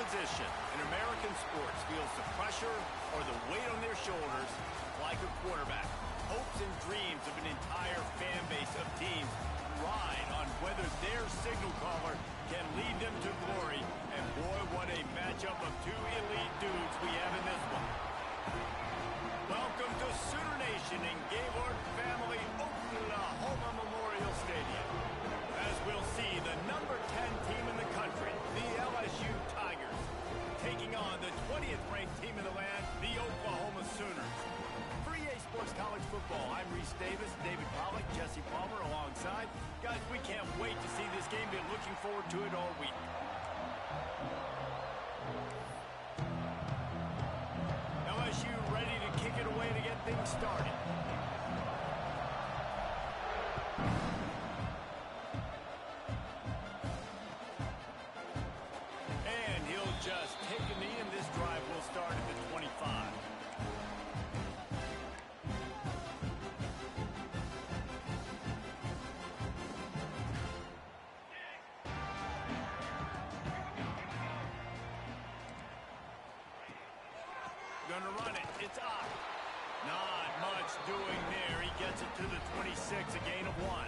position in American sports feels the pressure or the weight on their shoulders like a quarterback. Hopes and dreams of an entire fan base of teams ride on whether their signal caller can lead them to glory. And boy, what a matchup of two elite dudes we have in this one. Welcome to Sooner Nation in Gaylord Family Oklahoma Memorial Stadium. As we'll see the number 10 team in the country, the LSU Tigers, taking on the 20th ranked team in the land, the Oklahoma Sooners. For EA Sports College Football, I'm Reese Davis, David Pollack, Jesse Palmer alongside. Guys, we can't wait to see this game. Been looking forward to it all week. LSU ready to kick it away to get things started. And he'll just take a knee, and this drive will start at the 25. Gonna run it. It's up. Not much doing there. He gets it to the 26, a gain of 1.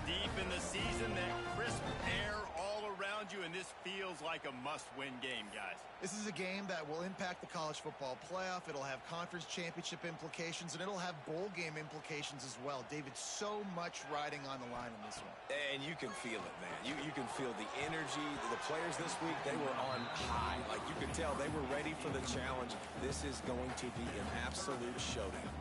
Deep in the season, that crisp air all around you, and this feels like a must-win game, guys. This is a game that will impact the college football playoff. It'll have conference championship implications, and it'll have bowl game implications as well. David, so much riding on the line in this one. And you can feel it, man. You can feel the energy. The players this week, they were on high. Like, you could tell they were ready for the challenge. This is going to be an absolute showdown.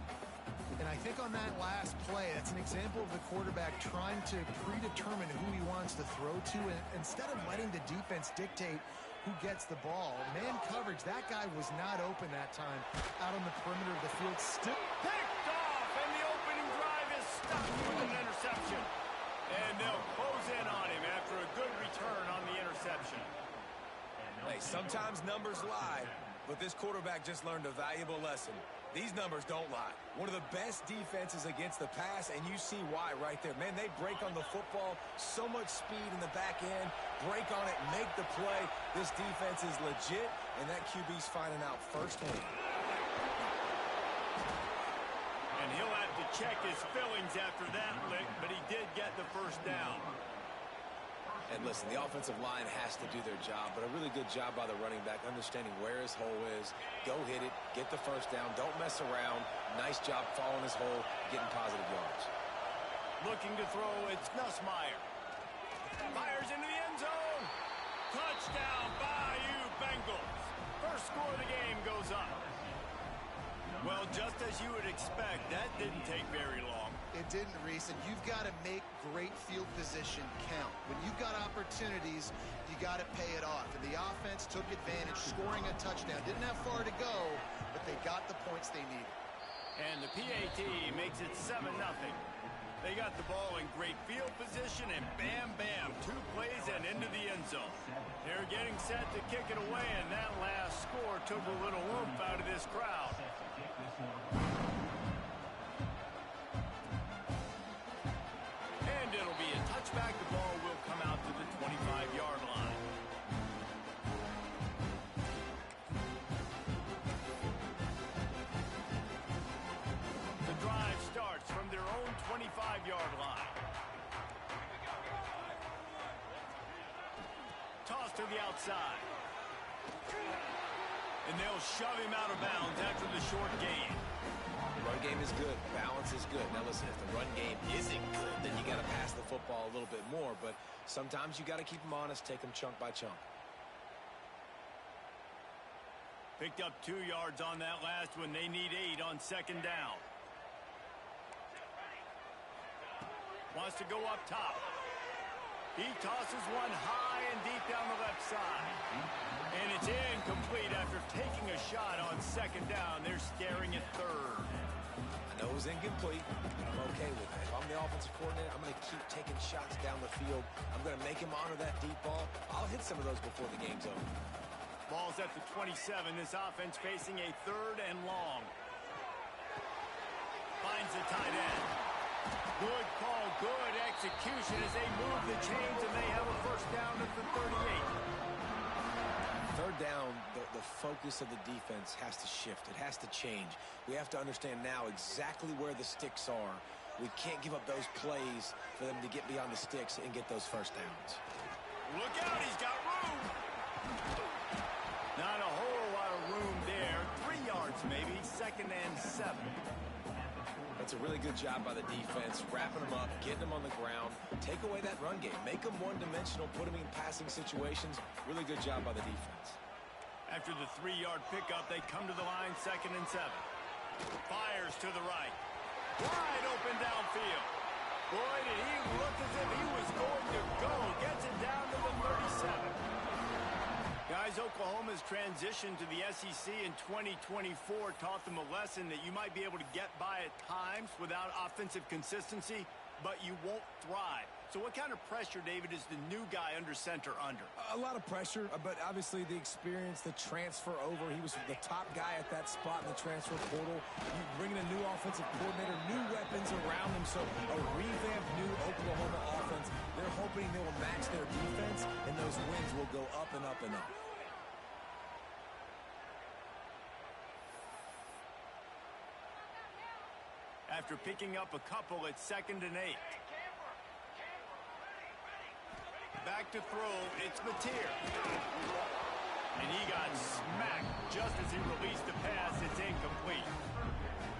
And I think on that last play, that's an example of the quarterback trying to predetermine who he wants to throw to, and instead of letting the defense dictate who gets the ball. Man coverage, that guy was not open that time out on the perimeter of the field. Still picked off, and the opening drive is stopped with an interception. And they'll close in on him after a good return on the interception. Hey, sometimes numbers lie, but this quarterback just learned a valuable lesson. These numbers don't lie. One of the best defenses against the pass, and you see why right there. Man, they break on the football, so much speed in the back end, break on it, make the play. This defense is legit, and that QB's finding out firsthand. And he'll have to check his fillings after that lick, but he did get the first down. And listen, the offensive line has to do their job, but a really good job by the running back, understanding where his hole is. Go hit it, get the first down, don't mess around. Nice job following his hole, getting positive yards. Looking to throw, it's Nussmeier. Fires into the end zone. Touchdown, Bayou Bengals. First score of the game goes up. Well, just as you would expect, that didn't take very long. It didn't, Reese, and you've got to make great field position count. When you've got opportunities, you got to pay it off. And the offense took advantage, scoring a touchdown. Didn't have far to go, but they got the points they needed. And the PAT makes it 7-0. They got the ball in great field position, and bam, bam, 2 plays and into the end zone. They're getting set to kick it away, and that last score took a little oomph out of this crowd. And it'll be a touchback. The ball will come out to the 25-yard line. The drive starts from their own 25-yard line. Toss to the outside. And they'll shove him out of bounds after the short gain. Run game is good. Balance is good. Now listen, if the run game isn't good, then you got to pass the football a little bit more. But sometimes you got to keep them honest, take them chunk by chunk. Picked up 2 yards on that last one. They need 8 on second down. Wants to go up top. He tosses one high and deep down the left side. And it's incomplete after taking a shot on second down. They're staring at third. I know it was incomplete, but I'm okay with that. If I'm the offensive coordinator, I'm going to keep taking shots down the field. I'm going to make him honor that deep ball. I'll hit some of those before the game's over. Ball's at the 27. This offense facing a 3rd and long. Finds the tight end. Good call, good execution as they move the chains, and they have a first down at the 38. third down, the focus of the defense has to shift. It has to change. We have to understand now exactly where the sticks are. We can't give up those plays for them to get beyond the sticks and get those first downs. Look out, he's got room. Not a whole lot of room there. 3 yards maybe, 2nd and 7. That's a really good job by the defense, wrapping them up, getting them on the ground, take away that run game, make them one-dimensional, put them in passing situations. Really good job by the defense. After the 3-yard pickup, they come to the line, 2nd and 7. Fires to the right. Wide open downfield. Boy, did he look as if he was going to go. Gets it down to the 37. Guys, Oklahoma's transition to the SEC in 2024 taught them a lesson that you might be able to get by at times without offensive consistency, but you won't thrive. So what kind of pressure, David, is the new guy under center under? A lot of pressure, but obviously the experience, the transfer over. He was the top guy at that spot in the transfer portal. You bring in a new offensive coordinator, new weapons around him, so a revamped new Oklahoma offense. They're hoping they will match their defense, and those wins will go up and up and up. After picking up a couple, it's 2nd and 8. Back to throw, it's Mateer. And he got smacked just as he released the pass. It's incomplete.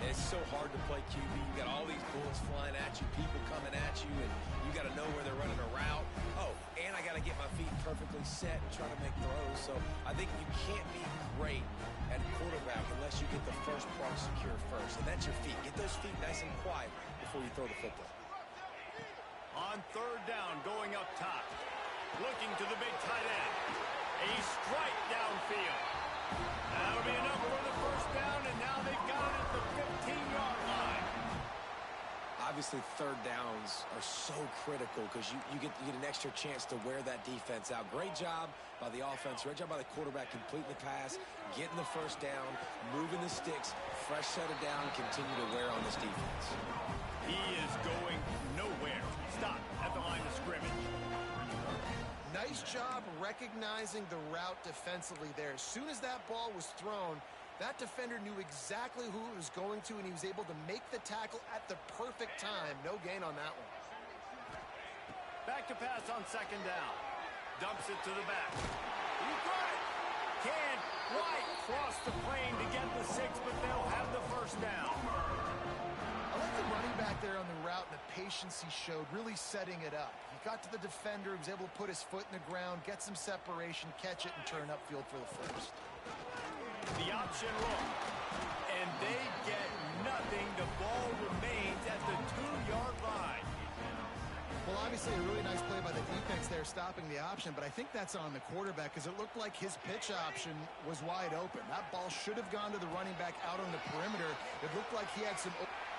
It's so hard to play QB. You got all these bullets flying at you, people coming at you, and you got to know where they're running a route. Oh, and I got to get my feet perfectly set and try to make throws. So I think you can't be great at quarterback unless you get the first part secure first, and that's your feet. Get those feet nice and quiet before you throw the football. On 3rd down, going up top. Looking to the big tight end. A strike downfield. That'll be enough for the first down, and now they've got it at the 15-yard line. Obviously, 3rd downs are so critical because you get an extra chance to wear that defense out. Great job by the offense. Great job by the quarterback completing the pass, getting the first down, moving the sticks, fresh set of down, continue to wear on this defense. He is going nowhere. Stop at the line of scrimmage. Nice job recognizing the route defensively there. As soon as that ball was thrown, that defender knew exactly who it was going to, and he was able to make the tackle at the perfect time. No gain on that one. Back to pass on 2nd down. Dumps it to the back. He got it. Can't quite cross the plane to get the 6, but they'll have the first down. I like the running back there on the route and the patience he showed, really setting it up. He got to the defender, he was able to put his foot in the ground, get some separation, catch it, and turn upfield for the first. The option look, and they get nothing. The ball remains at the 2-yard line. Well, obviously a really nice play by the defense there stopping the option, but I think that's on the quarterback because it looked like his pitch option was wide open. That ball should have gone to the running back out on the perimeter. It looked like he had some...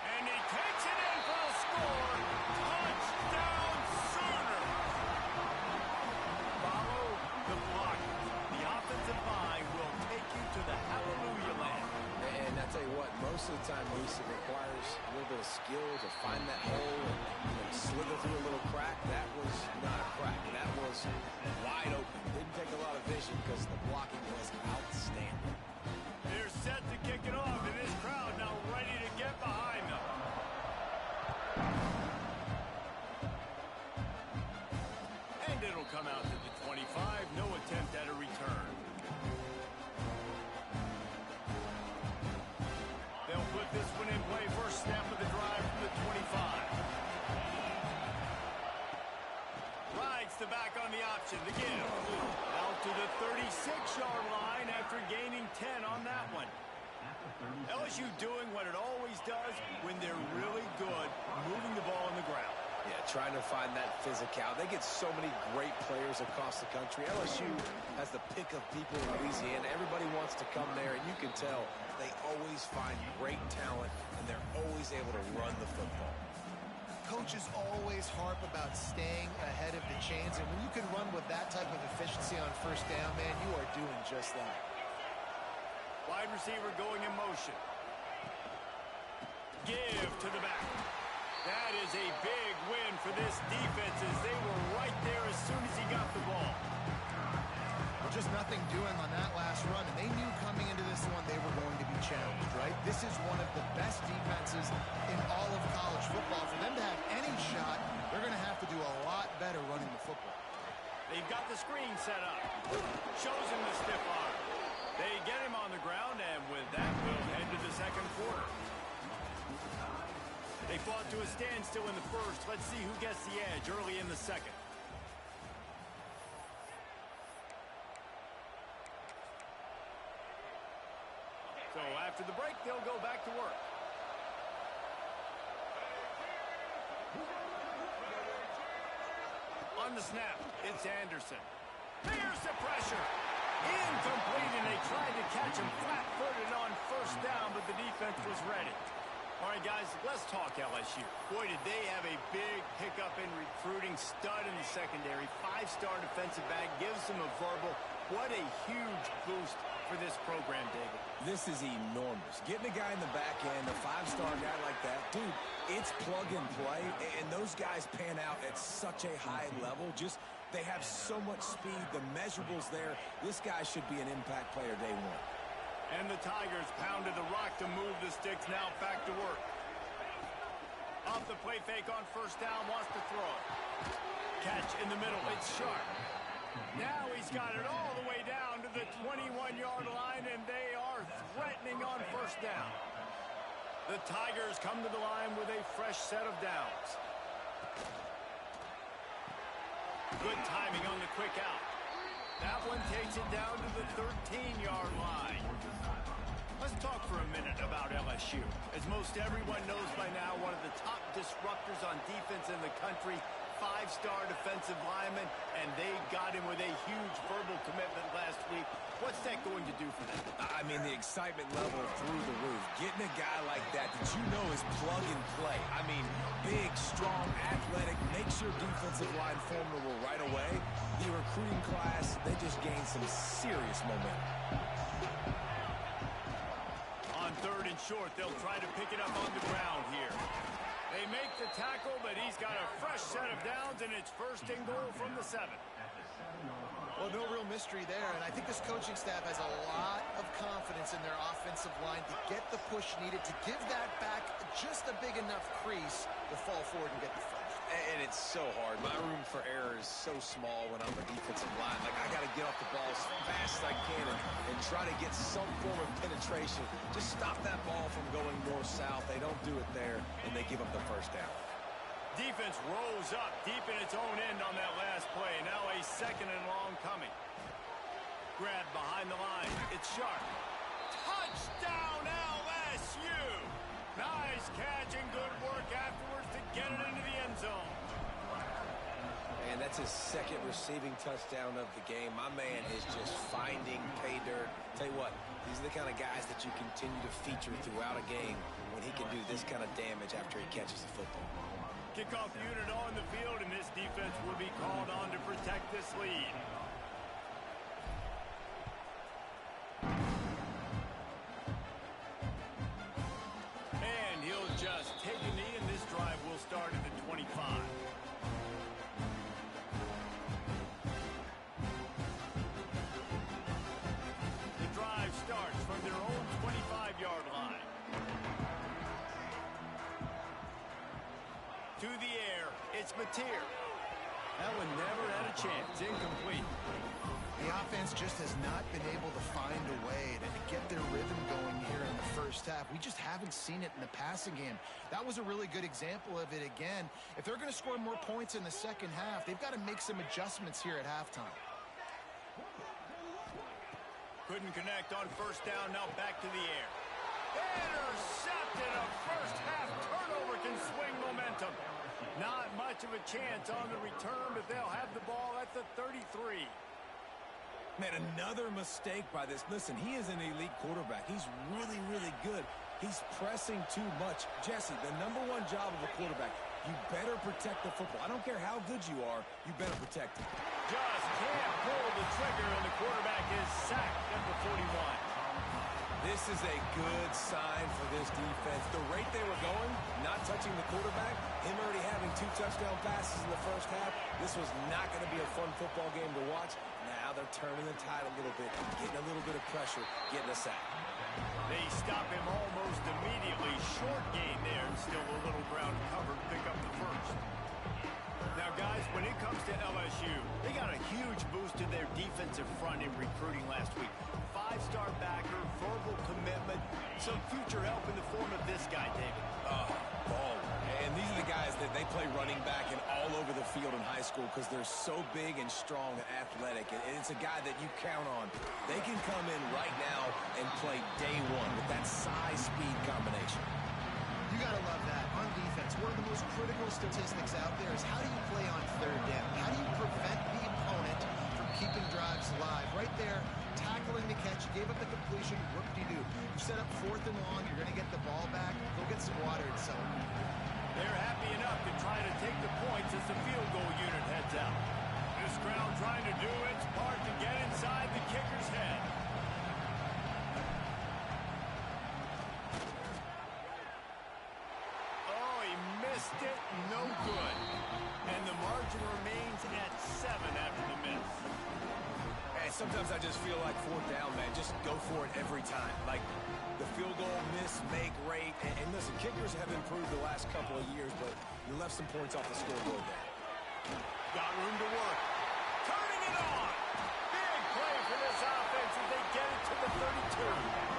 And he takes it in for a score. Touchdown Sooner. Follow the block. The offensive line will take you to the hallelujah land. And I tell you what, most of the time, Reese, it requires a little bit of skill to find that hole and slither through a little crack. That was not a crack. That was wide open. Didn't take a lot of vision because the blocking was outstanding. They're set to kick it off, and this crowd now ready to get behind them. And it'll come out to the 25. No attempt at a return. They'll put this one in play. First snap of the drive from the 25. Rides the back on the option. The give. Out to the 36-yard line after gaining 10 on that one. LSU doing what it always does when they're really good, moving the ball on the ground. Yeah, trying to find that physicality. They get so many great players across the country. LSU has the pick of people in Louisiana. Everybody wants to come there, and you can tell they always find great talent, and they're always able to run the football. Coaches always harp about staying ahead of the chains, and when you can run with that type of efficiency on first down, man, you are doing just that. Wide receiver going in motion. Give to the back. That is a big win for this defense as they were right there as soon as he got the ball. Just nothing doing on that last run, and they knew coming into this one they were going to be challenged, right? This is one of the best defenses in all of college football. For them to have any shot, they're going to have to do a lot better running the football. They've got the screen set up. Shows him the stiff arm. They get him on the ground, and with that, we'll head to the second quarter. They fought to a standstill in the first. Let's see who gets the edge early in the second. So after the break, they'll go back to work. On the snap, it's Anderson. Here's the pressure. Incomplete, and they tried to catch him flat-footed on first down, but the defense was ready. All right, guys, let's talk LSU. Boy, did they have a big pickup in recruiting. Stud in the secondary. 5-star defensive back. Gives them a verbal. What a huge boost for this program, David. This is enormous. Getting a guy in the back end, a 5-star guy like that, dude, it's plug and play, and those guys pan out at such a high level. Just, they have so much speed. The measurables there. This guy should be an impact player day one. And the Tigers pounded the rock to move the sticks. Now back to work. Off the play fake on first down. Wants to throw it. Catch in the middle. It's Sharp. Now he's got it all the way down to the 21-yard line, and they are threatening on first down. The Tigers come to the line with a fresh set of downs. Good timing on the quick out. That one takes it down to the 13-yard line. Let's talk for a minute about LSU. As most everyone knows by now, one of the top disruptors on defense in the country, 5-star defensive lineman, and they got him with a huge verbal commitment last week. What's that going to do for them? I mean, the excitement level through the roof. Getting a guy like that you know is plug and play. I mean, big, strong, athletic, makes your defensive line formidable right away. The recruiting class, they just gained some serious momentum. On third and short, they'll try to pick it up on the ground here. They make the tackle, but he's got a fresh set of downs, and it's first and goal from the 7. Well, no real mystery there, and I think this coaching staff has a lot of confidence in their offensive line to get the push needed to give that back just a big enough crease to fall forward and get the first. And it's so hard. My room for error is so small when I'm a defensive line. Like, I got to get off the ball as fast as I can and try to get some form of penetration. Just stop that ball from going north-south. They don't do it there, and they give up the first down. Defense rose up deep in its own end on that last play. Now a second and long coming. Grab behind the line. It's Sharp. Touchdown LSU! Nice catch and good work afterwards to get it into the end zone. And that's his second receiving touchdown of the game. My man is just finding pay dirt. Tell you what, these are the kind of guys that you continue to feature throughout a game when he can do this kind of damage after he catches the football. Kickoff unit on the field, and this defense will be called on to protect this lead. And he'll just take a knee, and this drive will start at the 25. The drive starts from their own 25-yard line. To the air, it's Mateer. That one never had a chance. Incomplete. The offense just has not been able to find a way to get their rhythm going here in the first half. We just haven't seen it in the passing game. That was a really good example of it again. If they're going to score more points in the second half, they've got to make some adjustments here at halftime. Couldn't connect on first down. Now back to the air. Intercepted. A first half turnover can swing momentum. Not much of a chance on the return, but they'll have the ball at the 33. Man, another mistake by this. Listen, he is an elite quarterback. He's really, really good. He's pressing too much. Jesse, the #1 job of a quarterback, you better protect the football. I don't care how good you are, you better protect it. Just can't pull the trigger, and the quarterback is sacked at the 41. This is a good sign for this defense. The rate they were going, not touching the quarterback, him already having 2 touchdown passes in the first half. This was not going to be a fun football game to watch. Now they're turning the tide a little bit, getting a little bit of pressure, getting a sack. They stop him almost immediately. Short gain there, and still a little ground covered. Pick up the first. Now, guys, when it comes to LSU, they got a huge boost to their defensive front in recruiting last week. 5-star backer, verbal commitment, some future help in the form of this guy, David. Ball. And these are the guys that they play running back and all over the field in high school because they're so big and strong and athletic. And it's a guy that you count on. They can come in right now and play day one with that size-speed combination. You got to love that. On defense, one of the most critical statistics out there is how do you play on third down? How do you prevent the opponent from keeping drives alive? Right there, tackling the catch. You gave up the completion. Whoop-de-doo. You set up 4th and long. You're going to get the ball back. Go get some water and celebrate. They're happy enough to try to take the points as the field goal unit heads out. This crowd trying to do its part to get inside the kicker's head. Missed it, no good. And the margin remains at 7 after the miss. And sometimes I just feel like 4th down, man. Just go for it every time. Like the field goal miss, make rate. And listen, kickers have improved the last couple of years, but you left some points off the scoreboard there. Got room to work. Turning it on. Big play for this offense as they get it to the 32.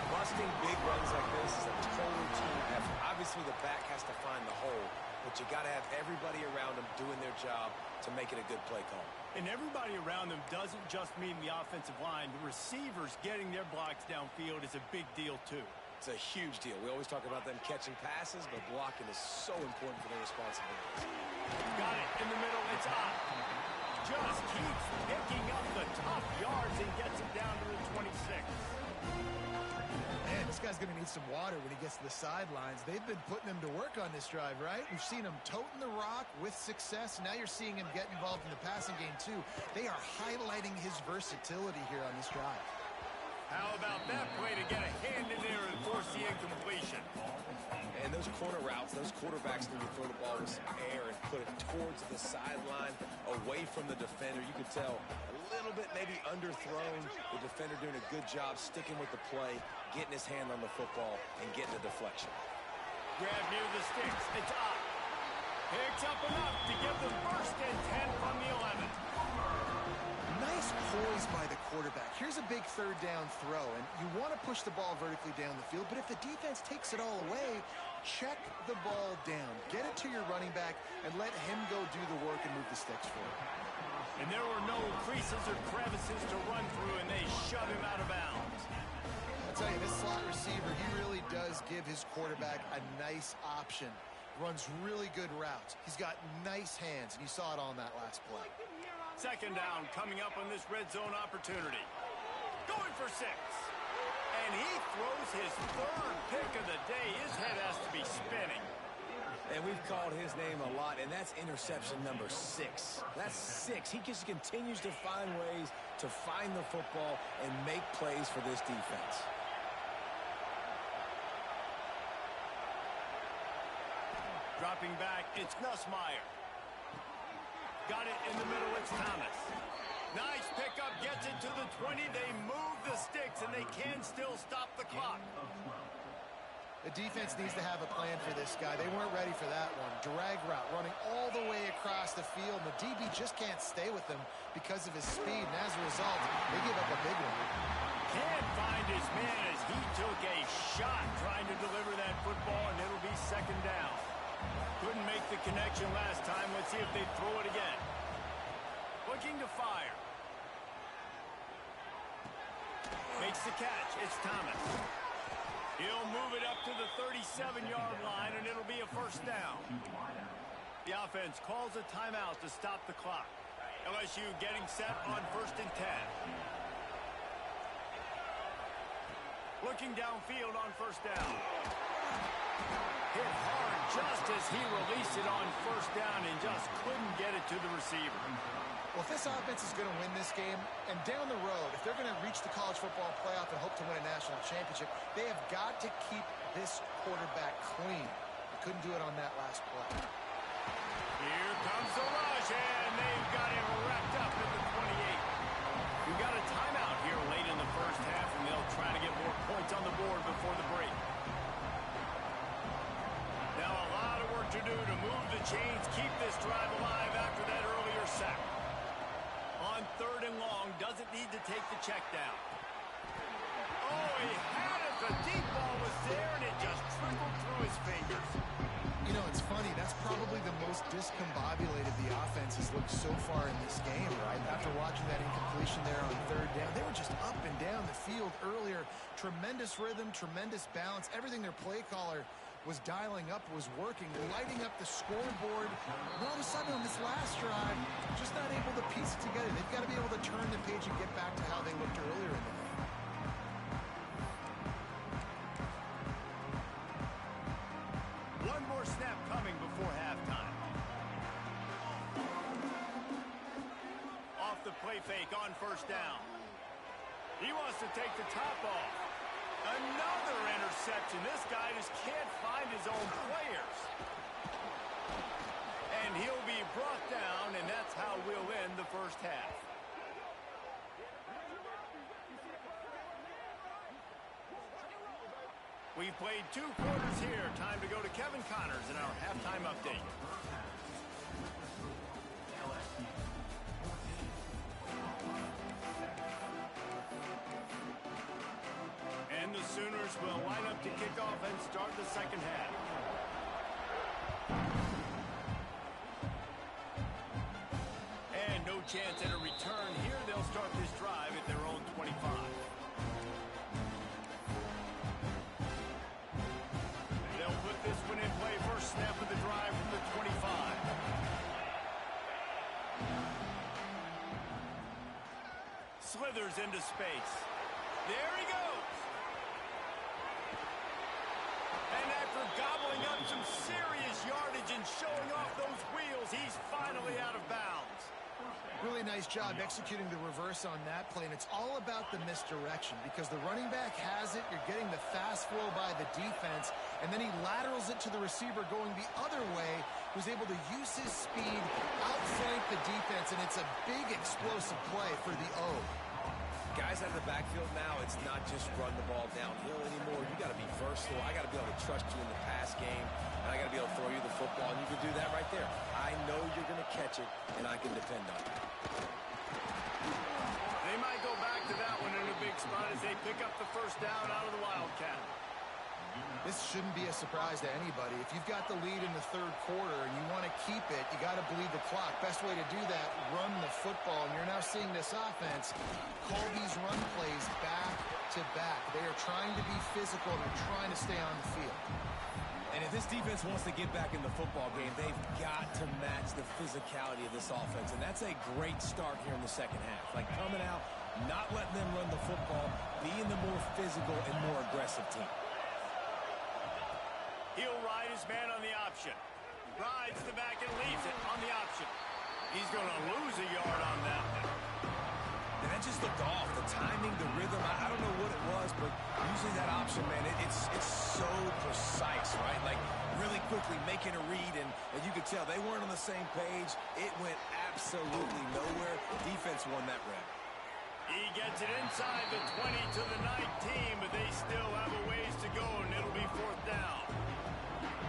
Busting big runs like this is a total team effort. Obviously, the back has to find the hole, but you got to have everybody around them doing their job to make it a good play call. And everybody around them doesn't just mean the offensive line. The receivers getting their blocks downfield is a big deal, too. It's a huge deal. We always talk about them catching passes, but blocking is so important for their responsibilities. Got it in the middle. It's up. Just keeps picking up the tough yards and gets it down to the 26. Man, this guy's going to need some water when he gets to the sidelines. They've been putting him to work on this drive, right? We've seen him toting the rock with success. Now you're seeing him get involved in the passing game, too. They are highlighting his versatility here on this drive. How about that play to get a hand in there and force the incompletion? And those corner routes, those quarterbacks need to throw the ball with some air and put it towards the sideline, away from the defender. You could tell a little bit maybe underthrown. The defender doing a good job sticking with the play, getting his hand on the football, and getting the deflection. Grab near the sticks. It's up. Picks up enough to get the first and 10 from the 11. Nice poise by the quarterback. Here's a big 3rd down throw, and you want to push the ball vertically down the field, but if the defense takes it all away, check the ball down. Get it to your running back and let him go do the work and move the sticks for it. And there were no creases or crevices to run through, and they shove him out of bounds. I'll tell you, this slot receiver, he really does give his quarterback a nice option. Runs really good routes. He's got nice hands, and you saw it on that last play. 2nd down coming up on this red zone opportunity. Going for 6. And he throws his 3rd pick of the day. His head has to be spinning. And we've called his name a lot, and that's interception number 6. That's 6. He just continues to find ways to find the football and make plays for this defense. Dropping back, it's Nussmeier. Got it in the middle, it's Thomas. Nice pickup, gets it to the 20. They move the sticks, and they can still stop the clock. The defense needs to have a plan for this guy. They weren't ready for that one. Drag route, running all the way across the field. The DB just can't stay with them because of his speed, and as a result, they give up a big one. Can't find his man as he took a shot trying to deliver that football, and it'll be 2nd down. Couldn't make the connection last time. Let's see if they throw it again. Looking to fire. Makes the catch. It's Thomas. He'll move it up to the 37-yard line, and it'll be a 1st down. The offense calls a timeout to stop the clock. LSU getting set on 1st and 10. Looking downfield on 1st down. Hit hard just as he released it on 1st down and just couldn't get it to the receiver. Well, if this offense is going to win this game, and down the road, if they're going to reach the college football playoff and hope to win a national championship, they have got to keep this quarterback clean. They couldn't do it on that last play. Here comes the rush, and they've got him wrapped up at the 28. We've got a timeout here late in the first half, and they'll try to get more points on the board before the break. Now a lot of work to do to move the chains, keep this drive alive after that earlier sack. On 3rd and long, doesn't need to take the check down. Oh, he had it. The deep ball was there, and it just trickled through his fingers. You know, it's funny. That's probably the most discombobulated the offense has looked so far in this game, right? After watching that incompletion there on 3rd down, they were just up and down the field earlier. Tremendous rhythm, tremendous balance. Everything their play caller was dialing up was working, lighting up the scoreboard. And all of a sudden on this last drive, just not able to piece it together. They've got to be able to turn the page and get back to how they looked earlier in the game. One more snap coming before halftime. Off the play fake on 1st down. He wants to take the top off. Another interception. This guy just can't find his own players. And he'll be brought down, and that's how we'll end the first half. We've played 2 quarters here. Time to go to Kevin Connors in our halftime update. And the Sooners will line up to kick off and start the second half. And no chance at a return here. They'll start this drive at their own 25. They'll put this one in play. First snap of the drive from the 25. Slithers into space. There he goes. And after gobbling up some serious yardage and showing off those wheels, he's finally out of bounds. Really nice job executing the reverse on that play, and it's all about the misdirection because the running back has it. You're getting the fast flow by the defense, and then he laterals it to the receiver going the other way, who's able to use his speed, outflank the defense, and it's a big explosive play for the O. Guys out of the backfield now, it's not just run the ball downhill anymore. You got to be versatile. I got to be able to trust you in the pass game, and I got to be able to throw you the football, and you can do that right there. I know you're going to catch it, and I can depend on it. They might go back to that one in a big spot as they pick up the first down out of the Wildcat. This shouldn't be a surprise to anybody. If you've got the lead in the 3rd quarter and you want to keep it, you got to bleed the clock. Best way to do that, run the football. And you're now seeing this offense call these run plays back to back. They are trying to be physical. They're trying to stay on the field. And if this defense wants to get back in the football game, they've got to match the physicality of this offense. And that's a great start here in the second half. Like coming out, not letting them run the football, being the more physical and more aggressive team. He'll ride his man on the option. Rides the back and leaves it on the option. He's going to lose a yard on that one. And that just looked off. The timing, the rhythm, I don't know what it was, but usually that option, man, it's so precise, right? Like really quickly making a read, and you could tell they weren't on the same page. It went absolutely nowhere. Defense won that rep. He gets it inside the 20 to the 19, but they still have a ways to go, and it'll be 4th down.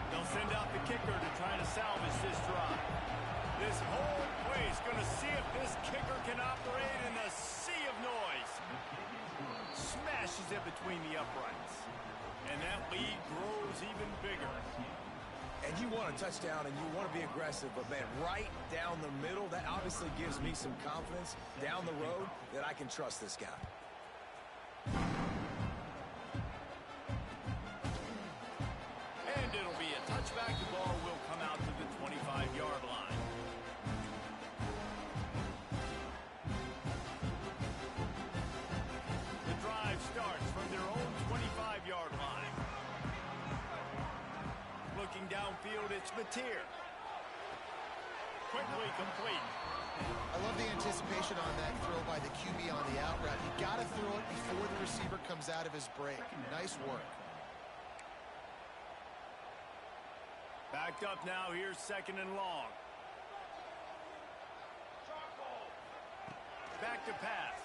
They'll send out the kicker to try to salvage this drive. This whole place going to see if this kicker can operate in the sea of noise. Smashes it between the uprights. And that lead grows even bigger. And you want a touchdown and you want to be aggressive, but man, right down the middle, that obviously gives me some confidence down the road that I can trust this guy. And it'll be a touchback. The ball will come out to the 25-yard line. The drive starts from their own 25-yard line. Looking downfield, it's Mateer. Quickly complete. I love the anticipation on that throw by the QB on the out route. You got to throw it before the receiver comes out of his break. Nice work. Back picked up now. Here's 2nd and long. Back to pass.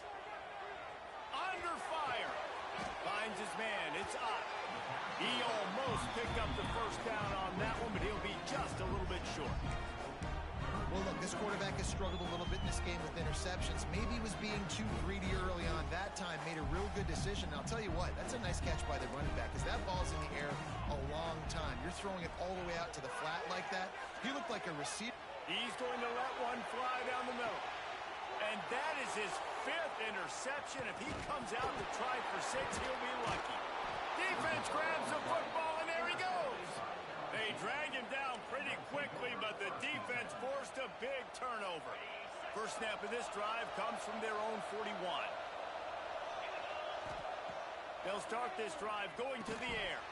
Under fire. Finds his man. It's up. He almost picked up the first down on that one, but he'll be just a little bit short. Well, look, this quarterback has struggled a little bit in this game with interceptions. Maybe he was being too greedy early on. That time made a real good decision. And I'll tell you what, that's a nice catch by the running back because that ball's in the air a long time. You're throwing it all the way out to the flat like that. He looked like a receiver. He's going to let one fly down the middle. And that is his 5th interception. If he comes out to try for 6, he'll be lucky. Defense grabs the football, and there he goes. They drag him down pretty quickly, but the defense forced a big turnover. First snap of this drive comes from their own 41. They'll start this drive going to the air.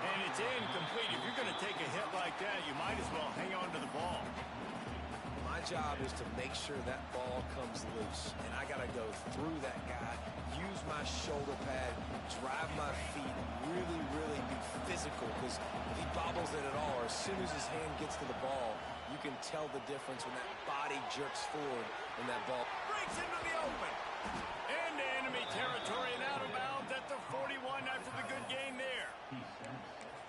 And it's incomplete. If you're going to take a hit like that, you might as well hang on to the ball. My job is to make sure that ball comes loose, and I got to go through that guy, use my shoulder pad, drive my feet, really be physical, because if he bobbles it at all, or as soon as his hand gets to the ball, you can tell the difference when that body jerks forward and that ball Breaks into the open. Into enemy territory and out of bounds at the 41 after the good game there.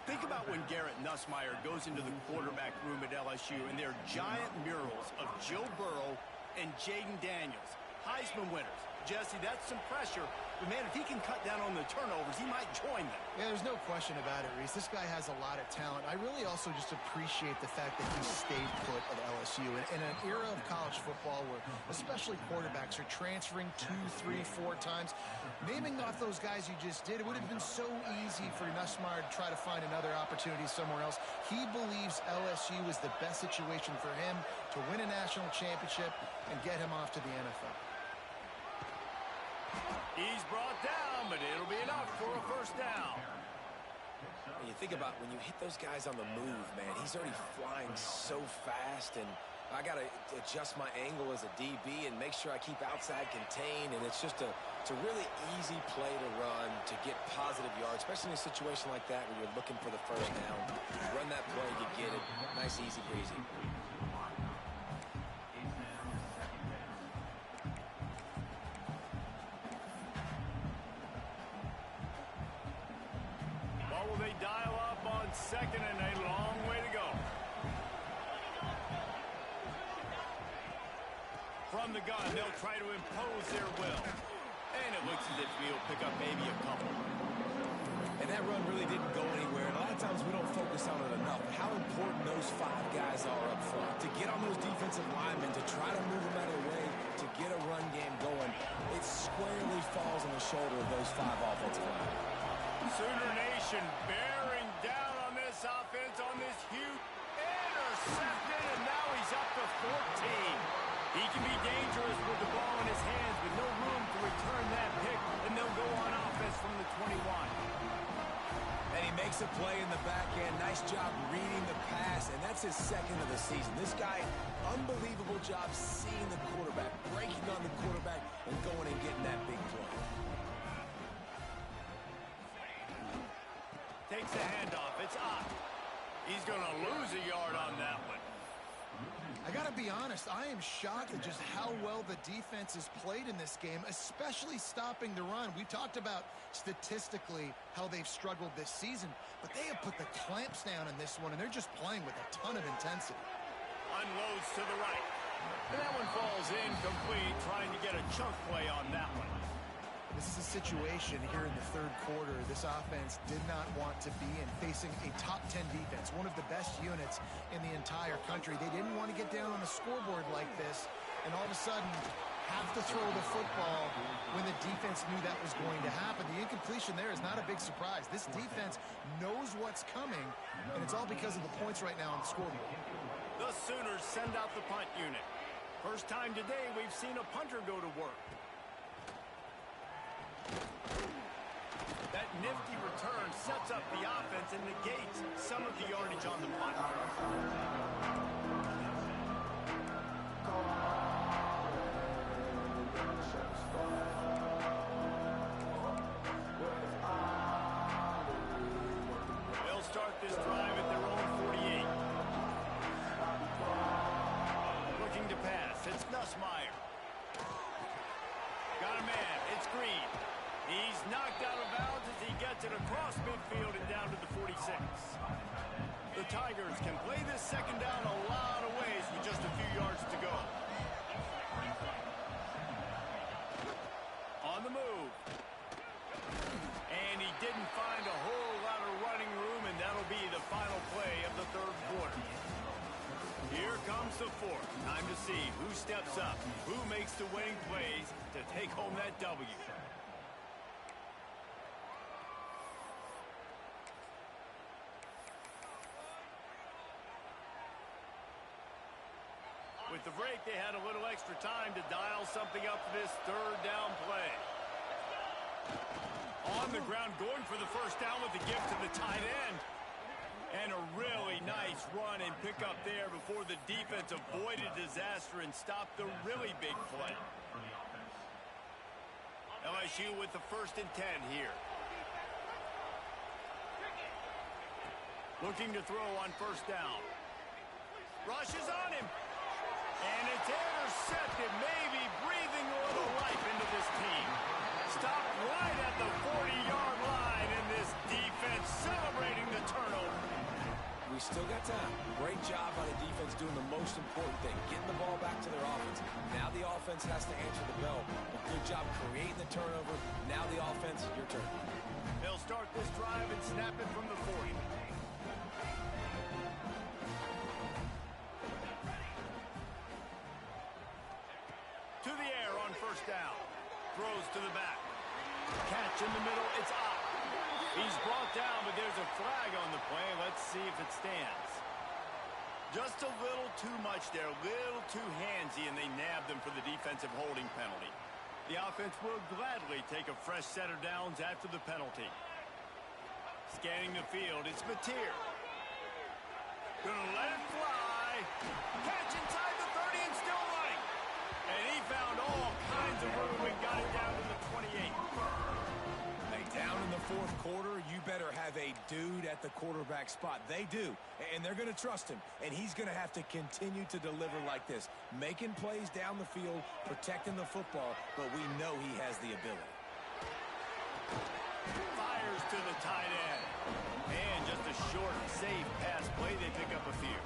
Think about when Garrett Nussmeier goes into the quarterback room at LSU and there are giant murals of Joe Burrow and Jaden Daniels, Heisman winners. Jesse, that's some pressure. But, man, if he can cut down on the turnovers, he might join them. Yeah, there's no question about it, Reese. This guy has a lot of talent. I really also just appreciate the fact that he stayed put at LSU. In an era of college football where especially quarterbacks are transferring 2, 3, 4 times, naming off those guys you just did, it would have been so easy for Nussmeier to try to find another opportunity somewhere else. He believes LSU is the best situation for him to win a national championship and get him off to the NFL. He's brought down, but it'll be enough for a first down. And you think about when you hit those guys on the move, man, he's already flying so fast, and I got to adjust my angle as a DB and make sure I keep outside contained, and it's just a really easy play to run to get positive yards, especially in a situation like that where you're looking for the first down. Run that play, you get it. Nice, easy breezy. Will they dial up on 2nd and a long way to go? From the gun, they'll try to impose their will. And it looks as if he'll pick up maybe a couple. And that run really didn't go anywhere. And a lot of times we don't focus on it enough. How important those 5 guys are up front. To get on those defensive linemen, to try to move them out of the way, to get a run game going, it squarely falls on the shoulder of those 5 offensive linemen. Sooner Nation bearing down on this offense on this huge intercepted, and now he's up to 14. He can be dangerous with the ball in his hands with no room to return that pick, and they'll go on offense from the 21. And he makes a play in the back end. Nice job reading the pass, and that's his 2nd of the season. This guy, unbelievable job seeing the quarterback, breaking on the quarterback, and going and getting that big play. Takes the handoff. It's up. He's going to lose a yard on that one. I got to be honest, I am shocked at just how well the defense has played in this game, especially stopping the run. We talked about statistically how they've struggled this season, but they have put the clamps down in this one, and they're just playing with a ton of intensity. Unloads to the right. And that one falls incomplete, trying to get a chunk play on that one. This is a situation here in the 3rd quarter this offense did not want to be in, facing a top 10 defense, one of the best units in the entire country. They didn't want to get down on the scoreboard like this and all of a sudden have to throw the football when the defense knew that was going to happen. The incompletion there is not a big surprise. This defense knows what's coming, and it's all because of the points right now on the scoreboard. The Sooners send out the punt unit. First time today we've seen a punter go to work. That nifty return sets up the offense and negates some of the yardage on the punt. They'll start this drive at their own 48. knocked out of bounds as he gets it across midfield and down to the 46. The Tigers can play this second down a lot of ways with just a few yards to go. On the move. And he didn't find a whole lot of running room, and that'll be the final play of the third quarter. Here comes the fourth. Time to see who steps up, who makes the winning plays to take home that W. With the break, they had a little extra time to dial something up for this third down play. On the ground, going for the first down with the give to the tight end. And a really nice run and pick up there before the defense avoided disaster and stopped the really big play. LSU with the 1st and 10 here. Looking to throw on first down. Rushes on him. And it's intercepted, maybe breathing a little life into this team. Stopped right at the 40-yard line, and this defense celebrating the turnover. We still got time. Great job by the defense doing the most important thing, getting the ball back to their offense. Now the offense has to answer the bell. A good job creating the turnover. Now the offense, your turn. They'll start this drive and snap it from the 40. To the air on first down. Throws to the back. Catch in the middle. It's out. He's brought down, but there's a flag on the play. Let's see if it stands. Just a little too much there. A little too handsy, and they nabbed them for the defensive holding penalty. The offense will gladly take a fresh set of downs after the penalty. Scanning the field. It's Mateer. Gonna let it fly. Catch inside the 30 and still running. And he found all kinds of room and got it down to the 28. Hey, down in the fourth quarter, you better have a dude at the quarterback spot. They do, and they're going to trust him. And he's going to have to continue to deliver like this, making plays down the field, protecting the football, but we know he has the ability. Fires to the tight end. And just a short, safe pass play. They pick up a few.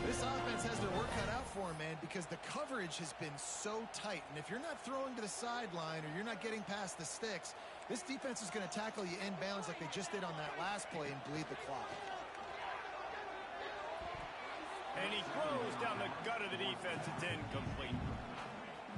This offense has their work cut out for them, man, because the coverage has been so tight. And if you're not throwing to the sideline or you're not getting past the sticks, this defense is going to tackle you inbounds like they just did on that last play and bleed the clock. And he throws down the gut of the defense. It's incomplete.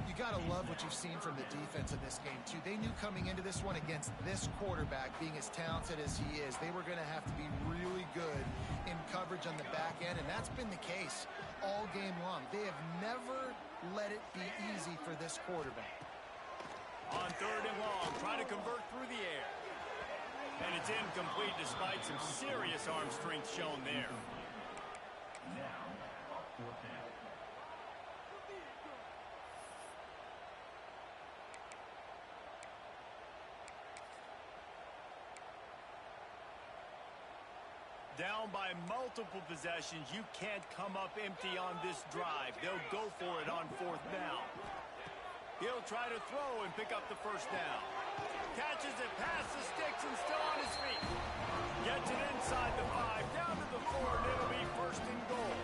You got to love what you've seen from the defense in this game, too. They knew coming into this one against this quarterback, being as talented as he is, they were going to have to be really good in coverage on the back end, and that's been the case all game long. They have never let it be easy for this quarterback. On third and long, trying to convert through the air. And it's incomplete despite some serious arm strength shown there. Down by multiple possessions, you can't come up empty on this drive. They'll go for it on fourth down. He'll try to throw and pick up the first down. Catches it past the sticks and still on his feet. Gets it inside the 5, down to the 4, and it'll be first and goal.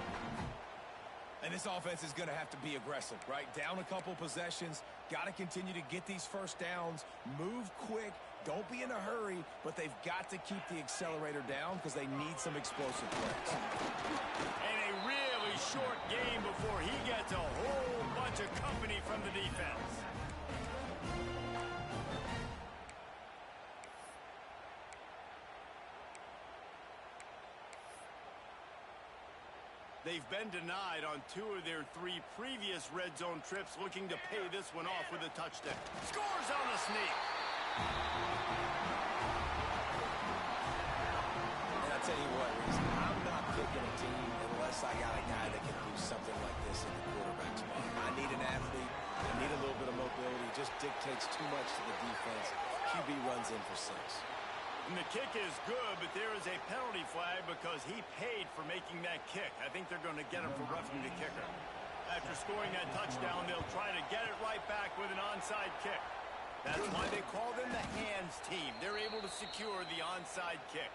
And this offense is going to have to be aggressive, right? Down a couple possessions, got to continue to get these first downs, move quick, don't be in a hurry, but they've got to keep the accelerator down because they need some explosive plays. And a really short game before he gets a whole bunch of company from the defense. They've been denied on 2 of their 3 previous red zone trips, looking to pay this one off with a touchdown. Scores on the sneak. And I'll tell you what, Reese, I'm not picking a team unless I got a guy that can do something like this in the quarterback spot. I need an athlete. I need a little bit of mobility. It just dictates too much to the defense. QB runs in for 6. And the kick is good, but there is a penalty flag because he paid for making that kick. I think they're going to get him for roughing the kicker. After scoring that touchdown, they'll try to get it right back with an onside kick. That's why they call them the hands team. They're able to secure the onside kick.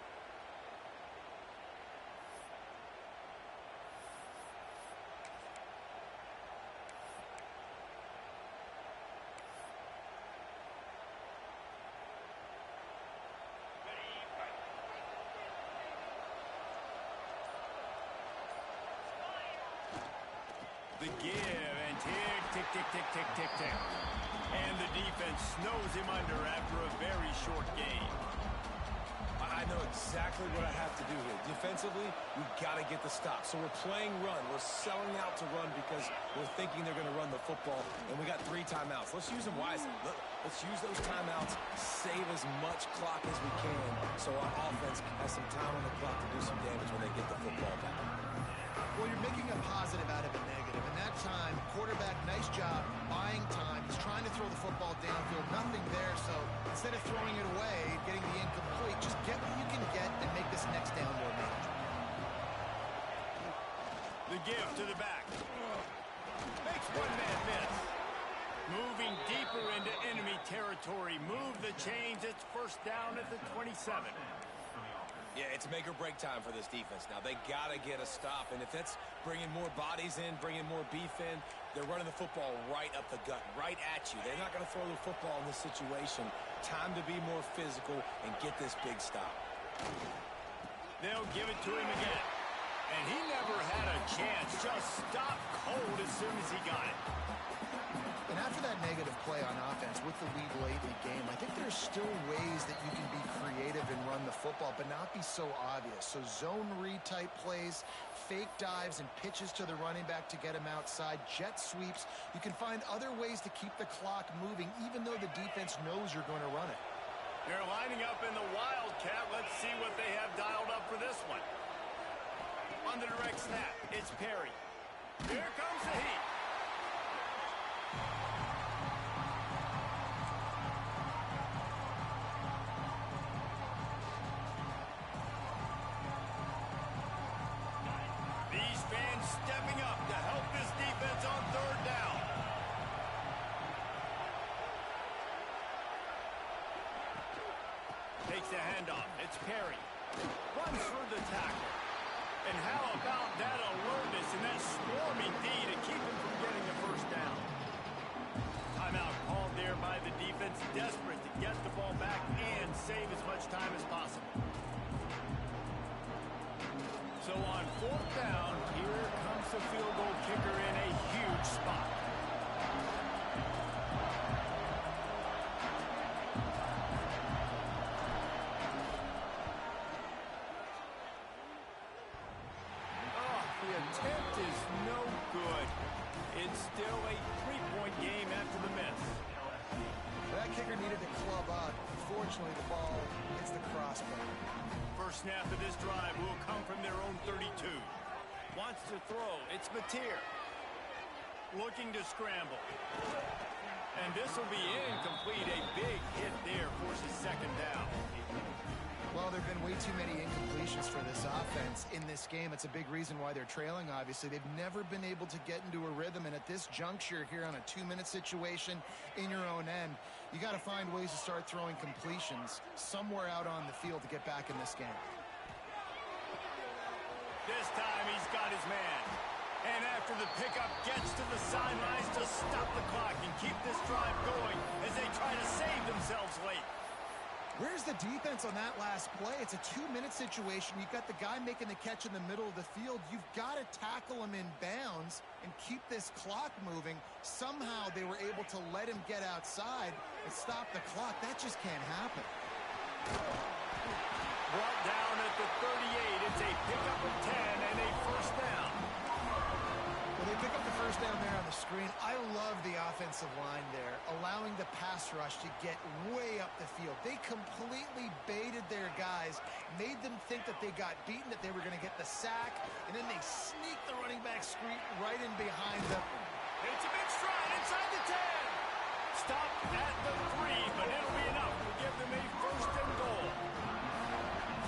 The give, and tick, tick, tick, tick, tick, tick, tick. And the defense snows him under after a very short game. I know exactly what I have to do here. Defensively, we've got to get the stop. So we're playing run. We're selling out to run because we're thinking they're going to run the football, and we got 3 timeouts. Let's use them wisely. Let's use those timeouts, save as much clock as we can so our offense has some time on the clock to do some damage when they get the football back. Well, you're making a positive out of a negative. In that time, quarterback, nice job, buying time. He's trying to throw the football downfield. Nothing there, so instead of throwing it away, getting the incomplete, just get what you can get and make this next down more manageable. The give to the back. Makes one man miss. Moving deeper into enemy territory. Move the chains. It's first down at the 27. Yeah, it's make or break time for this defense. Now, they got to get a stop, and if that's bringing more bodies in, bringing more beef in, they're running the football right up the gut, right at you. They're not going to throw the football in this situation. Time to be more physical and get this big stop. They'll give it to him again. And he never had a chance. Just stopped cold as soon as he got it. And after that negative play on offense with the lead late in the game, I think there's still ways that you can be creative and run the football, but not be so obvious. So zone read type plays, fake dives and pitches to the running back to get him outside, jet sweeps. You can find other ways to keep the clock moving, even though the defense knows you're going to run it. They're lining up in the Wildcat. Let's see what they have dialed up for this one. On the direct snap, it's Perry. Here comes the heat. These fans stepping up to help this defense on third down. Takes the handoff. It's Perry. Runs through the tackle. And how about that alertness and that swarming D to keep him from getting the first down? Timeout called there by the defense, desperate to get the ball back and save as much time as possible. So on fourth down, here comes the field goal kicker in a huge spot. The attempt is no good. It's still a 3-point game after the miss. That kicker needed to club out. Unfortunately, the ball hits the crossbar. First snap of this drive will come from their own 32. Wants to throw. It's Mateer. Looking to scramble. And this will be incomplete. A big hit there forces second down. Well, there have been way too many incompletions for this offense in this game. It's a big reason why they're trailing, obviously. They've never been able to get into a rhythm, and at this juncture here on a 2-minute situation in your own end, you got to find ways to start throwing completions somewhere out on the field to get back in this game. This time he's got his man. And after the pickup gets to the sidelines to stop the clock and keep this drive going as they try to save themselves late. Where's the defense on that last play? It's a 2-minute situation. You've got the guy making the catch in the middle of the field. You've got to tackle him in bounds and keep this clock moving. Somehow they were able to let him get outside and stop the clock. That just can't happen. Brought down at the 38. It's a pickup of 10 and a first down. Well, they pick up the first down there on the screen. I love the offensive line there, allowing the pass rush to get way up the field. They completely baited their guys, made them think that they got beaten, that they were going to get the sack, and then they sneak the running back screen right in behind them. It's a big stride inside the 10. Stopped at the 3, but it'll be enough to give them a first and goal.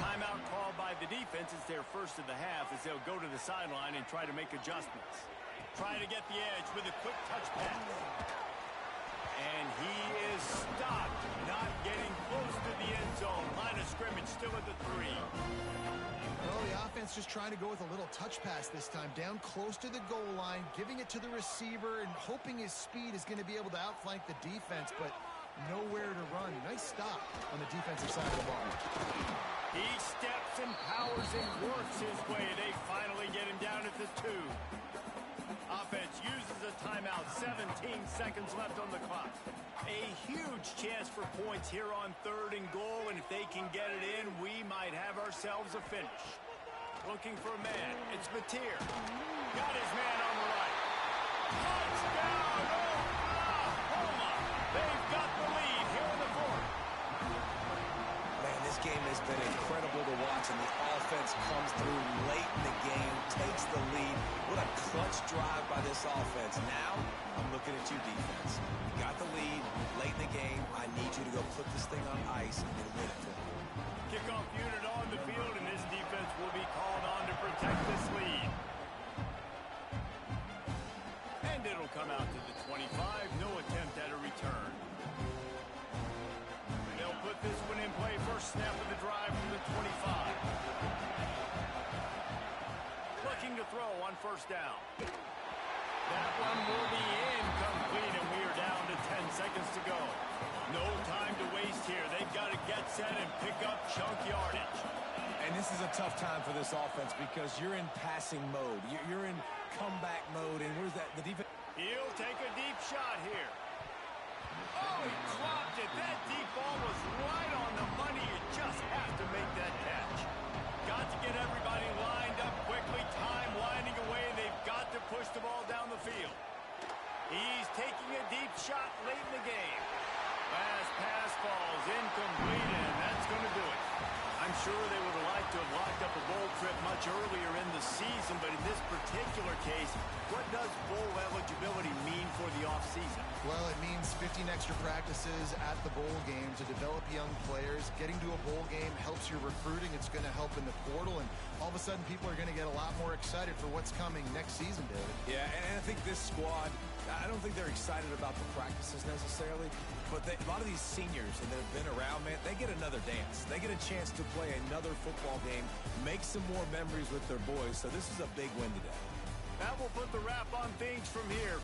Timeout called by the defense. It's their first of the half as they'll go to the sideline and try to make adjustments. Try to get the edge with a quick touch pass. And he is stopped, not getting close to the end zone. Line of scrimmage still at the 3. Well, the offense just trying to go with a little touch pass this time, down close to the goal line, giving it to the receiver and hoping his speed is going to be able to outflank the defense, but nowhere to run. Nice stop on the defensive side of the ball. He steps and powers and works his way. They finally get him down at the 2. Offense uses a timeout. 17 seconds left on the clock. A huge chance for points here on 3rd and goal, and if they can get it in, we might have ourselves a finish. Looking for a man. It's Mateer. Got his man on the right. Touchdown, Oklahoma! They've got the lead here in the 4th. Man, this game has been incredible to watch, and the offense comes through late in the game, takes the lead. What a clutch drive by this offense. Now, I'm looking at you, defense. You got the lead late in the game. I need you to go put this thing on ice and win it for me. Kickoff unit on the field, and this defense will be called on to protect this lead. And it'll come out to the 25. No attempt at a return. They'll put this one in play. First snap of the drive from the 25. Looking to throw on 1st down. That one will be incomplete, and we are down to 10 seconds to go. No time to waste here. They've got to get set and pick up chunk yardage. And this is a tough time for this offense because you're in passing mode. You're in comeback mode, and where's that? The defense. He'll take a deep shot here. Oh, he dropped it. That deep ball was right on the money. You just have to make that catch. Got to get everybody lined up quickly. Time winding away, and they've got to push the ball down the field. He's taking a deep shot late in the game. Last pass falls incomplete, and that's going to do it. I'm sure they would have liked to have locked up a bowl trip much earlier in the season, but in this particular case, what does bowl eligibility mean for the offseason? Well, it means 15 extra practices at the bowl game to develop young players. Getting to a bowl game helps your recruiting. It's going to help in the portal, and all of a sudden people are going to get a lot more excited for what's coming next season, David. Yeah, and I think this squad, I don't think they're excited about the practices necessarily, but a lot of these seniors that have been around, man, they get another dance. They get a chance to play another football game, make some more memories with their boys, so this is a big win today. That will put the wrap on things from here.